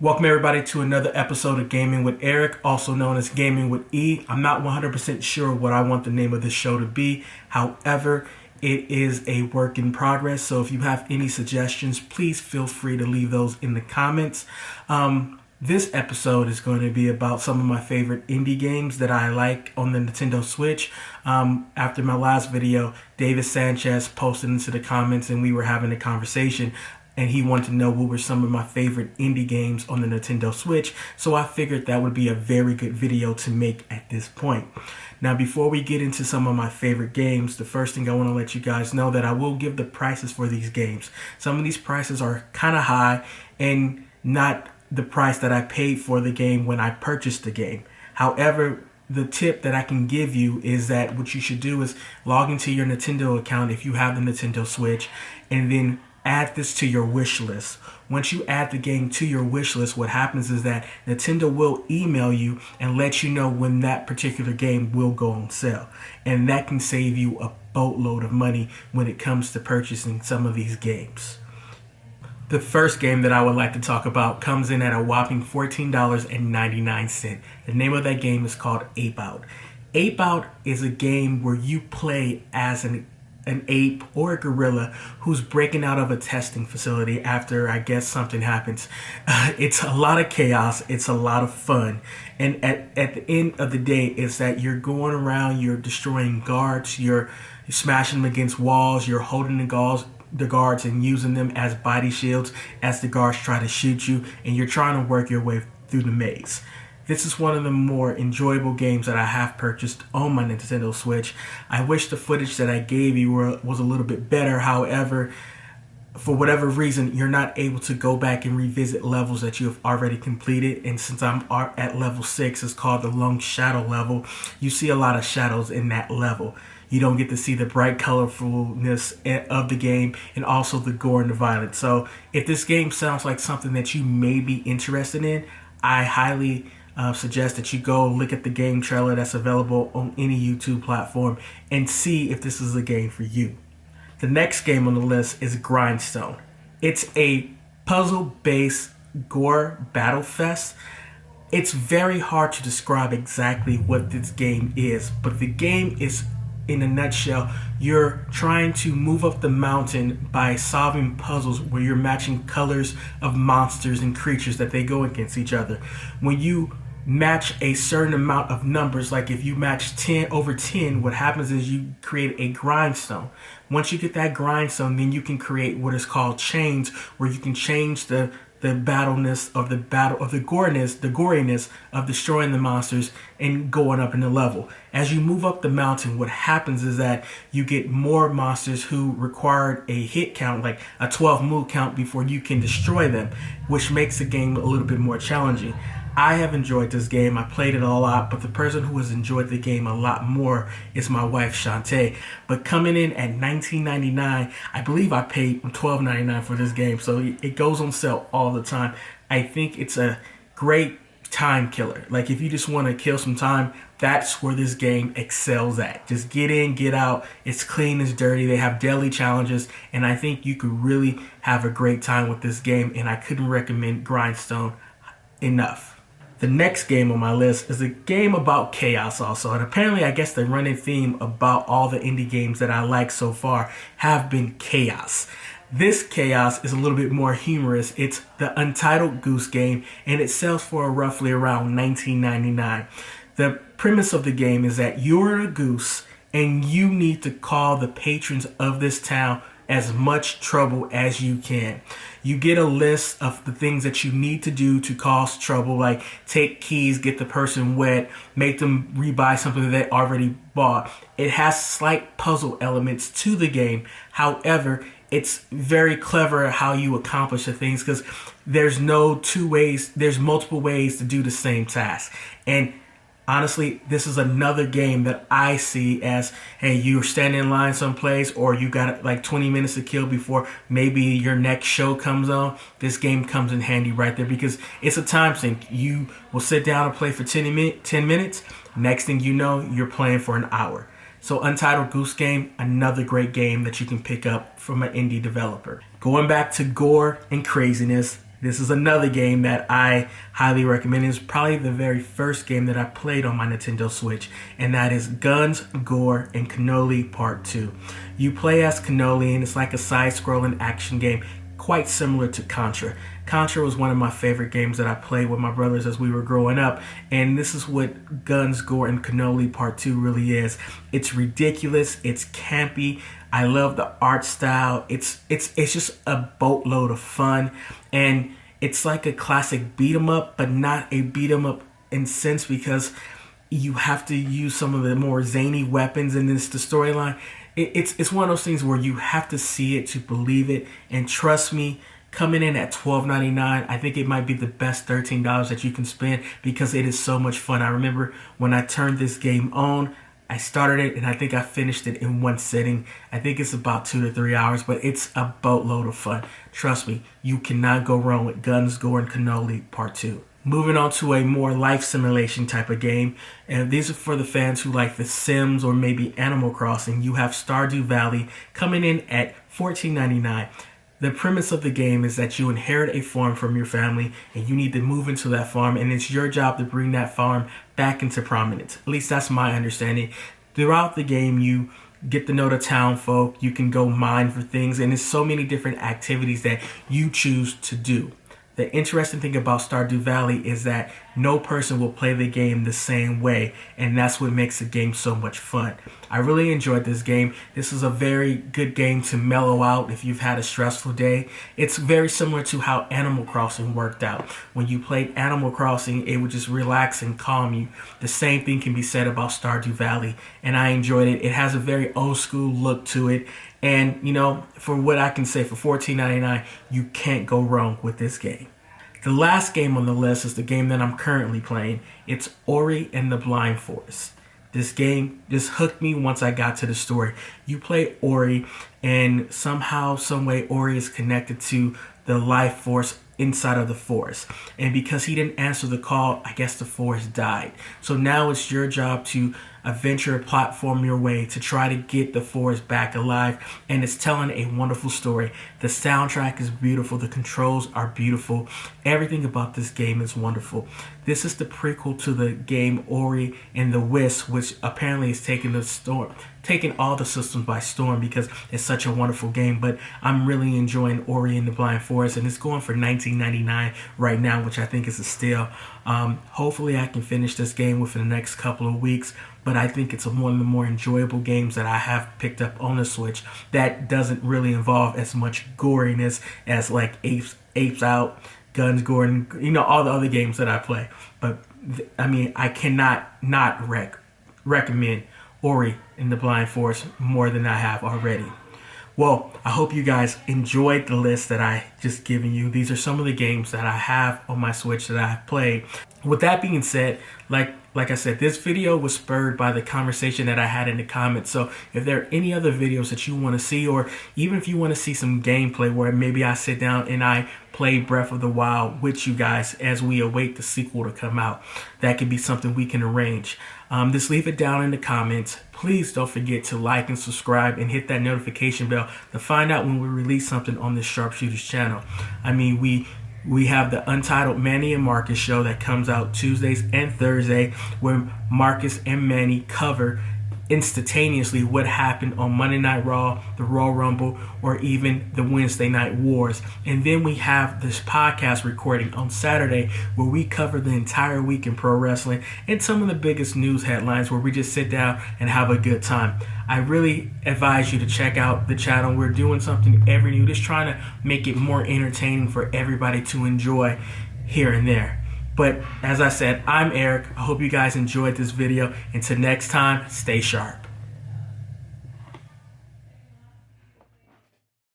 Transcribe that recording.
Welcome everybody to another episode of Gaming with Eric, also known as Gaming with E. I'm not 100% sure what I want the name of this show to be. However, it is a work in progress, so if you have any suggestions, please feel free to leave those in the comments. This episode is going to be about some of my favorite indie games that I like on the Nintendo Switch. After my last video, David Sanchez posted into the comments and we were having a conversation. And he wanted to know what were some of my favorite indie games on the Nintendo Switch. So I figured that would be a very good video to make at this point. Now, before we get into some of my favorite games, the first thing I want to let you guys know that I will give the prices for these games. Some of these prices are kind of high and not the price that I paid for the game when I purchased the game. However, the tip that I can give you is that what you should do is log into your Nintendo account if you have the Nintendo Switch, and then add this to your wish list. Once you add the game to your wish list, what happens is that Nintendo will email you and let you know when that particular game will go on sale. And that can save you a boatload of money when it comes to purchasing some of these games. The first game that I would like to talk about comes in at a whopping $14.99. The name of that game is called Ape Out. Ape Out is a game where you play as an ape or a gorilla who's breaking out of a testing facility after, I guess, something happens. It's a lot of chaos. It's a lot of fun. And at the end of the day, it's that you're going around, you're destroying guards, you're smashing them against walls, you're holding the guards and using them as body shields as the guards try to shoot you, and you're trying to work your way through the maze. This is one of the more enjoyable games that I have purchased on my Nintendo Switch. I wish the footage that I gave you was a little bit better. However, for whatever reason, you're not able to go back and revisit levels that you have already completed. And since I'm at level 6, it's called the Lung Shadow level, you see a lot of shadows in that level. You don't get to see the bright colorfulness of the game and also the gore and the violence. So if this game sounds like something that you may be interested in, I highly suggest that you go look at the game trailer that's available on any YouTube platform and see if this is a game for you. The next game on the list is Grindstone. It's a puzzle-based gore battle fest. It's very hard to describe exactly what this game is, but the game is, in a nutshell, you're trying to move up the mountain by solving puzzles where you're matching colors of monsters and creatures that they go against each other. When you match a certain amount of numbers, like if you match 10 over 10, what happens is you create a grindstone. Once you get that grindstone, then you can create what is called chains, where you can change the battleness of the goriness of destroying the monsters and going up in the level. As you move up the mountain, what happens is that you get more monsters who require a hit count, like a 12 move count, before you can destroy them, which makes the game a little bit more challenging. I have enjoyed this game. I played it a lot, but the person who has enjoyed the game a lot more is my wife, Shantae. But coming in at $19.99, I believe I paid $12.99 for this game, so it goes on sale all the time. I think it's a great time killer. Like, if you just want to kill some time, that's where this game excels at. Just get in, get out. It's clean, it's dirty. They have daily challenges, and I think you could really have a great time with this game, and I couldn't recommend Grindstone enough. The next game on my list is a game about chaos also, and apparently I guess the running theme about all the indie games that I like so far have been chaos. This chaos is a little bit more humorous. It's the Untitled Goose Game, and it sells for roughly around $19.99. The premise of the game is that you're a goose and you need to cause the patrons of this town as much trouble as you can. You get a list of the things that you need to do to cause trouble, like take keys, get the person wet, make them rebuy something that they already bought. It has slight puzzle elements to the game. However, it's very clever how you accomplish the things, because there's multiple ways to do the same task. And honestly, this is another game that I see as, hey, you're standing in line someplace, or you got like 20 minutes to kill before maybe your next show comes on. This game comes in handy right there, because it's a time sink. You will sit down and play for 10 minutes. Next thing you know, you're playing for an hour. So Untitled Goose Game, another great game that you can pick up from an indie developer. Going back to gore and craziness, This is another game that I highly recommend. It's probably the very first game that I played on my Nintendo Switch, and that is Guns, Gore, and Cannoli Part 2. You play as Cannoli, and it's like a side-scrolling action game, quite similar to Contra. Contra was one of my favorite games that I played with my brothers as we were growing up, and this is what Guns, Gore, and Cannoli Part 2 really is. It's ridiculous, it's campy, I love the art style, it's just a boatload of fun, and it's like a classic beat 'em up, but not a beat 'em up in sense, because you have to use some of the more zany weapons, and it's the storyline. It's one of those things where you have to see it to believe it, and trust me, coming in at $12.99, I think it might be the best $13 that you can spend, because it is so much fun. I remember when I turned this game on, I started it and I think I finished it in one sitting. I think it's about 2 to 3 hours, but it's a boatload of fun. Trust me, you cannot go wrong with Guns, Gore, and Cannoli Part 2. Moving on to a more life simulation type of game, and these are for the fans who like The Sims or maybe Animal Crossing. You have Stardew Valley coming in at $14.99. The premise of the game is that you inherit a farm from your family and you need to move into that farm, and it's your job to bring that farm back into prominence. At least that's my understanding. Throughout the game, you get to know the town folk, you can go mine for things, and there's so many different activities that you choose to do. The interesting thing about Stardew Valley is that no person will play the game the same way, and that's what makes the game so much fun. I really enjoyed this game. This is a very good game to mellow out if you've had a stressful day. It's very similar to how Animal Crossing worked out. When you played Animal Crossing, it would just relax and calm you. The same thing can be said about Stardew Valley, and I enjoyed it. It has a very old school look to it, and you know, for what I can say, for $14.99, you can't go wrong with this game. The last game on the list is the game that I'm currently playing. It's Ori and the Blind Forest. This game just hooked me once I got to the story. You play Ori, and somehow, some way, Ori is connected to the life force inside of the forest. And because he didn't answer the call, I guess the forest died. So now it's your job to adventure platform your way to try to get the forest back alive, and it's telling a wonderful story. The soundtrack is beautiful, the controls are beautiful, everything about this game is wonderful. This is the prequel to the game Ori and the Wisps, which apparently is taking all the systems by storm because it's such a wonderful game. But I'm really enjoying Ori and the Blind Forest, and it's going for $19.99 right now, which I think is a steal. Hopefully I can finish this game within the next couple of weeks, but I think it's one of the more enjoyable games that I have picked up on the Switch that doesn't really involve as much goriness as like Apes Out, Guns, Gore, and you know, all the other games that I play. But I mean, I cannot not recommend Ori and the Blind Forest more than I have already. Well, I hope you guys enjoyed the list that I just given you. These are some of the games that I have on my Switch that I have played. With that being said, like I said, this video was spurred by the conversation that I had in the comments. So if there are any other videos that you want to see, or even if you want to see some gameplay where maybe I sit down and I play Breath of the Wild with you guys as we await the sequel to come out, that could be something we can arrange. Just leave it down in the comments. Please don't forget to like and subscribe and hit that notification bell to find out when we release something on this Sharpshooters channel. I mean, we have the Untitled Manny and Marcus show that comes out Tuesdays and Thursday, where Marcus and Manny cover instantaneously what happened on Monday Night Raw, the Royal Rumble, or even the Wednesday Night Wars. And then we have this podcast recording on Saturday where we cover the entire week in pro wrestling and some of the biggest news headlines, where we just sit down and have a good time. I really advise you to check out the channel. We're doing something every new, just trying to make it more entertaining for everybody to enjoy here and there. But as I said, I'm Eric. I hope you guys enjoyed this video. Until next time, stay sharp.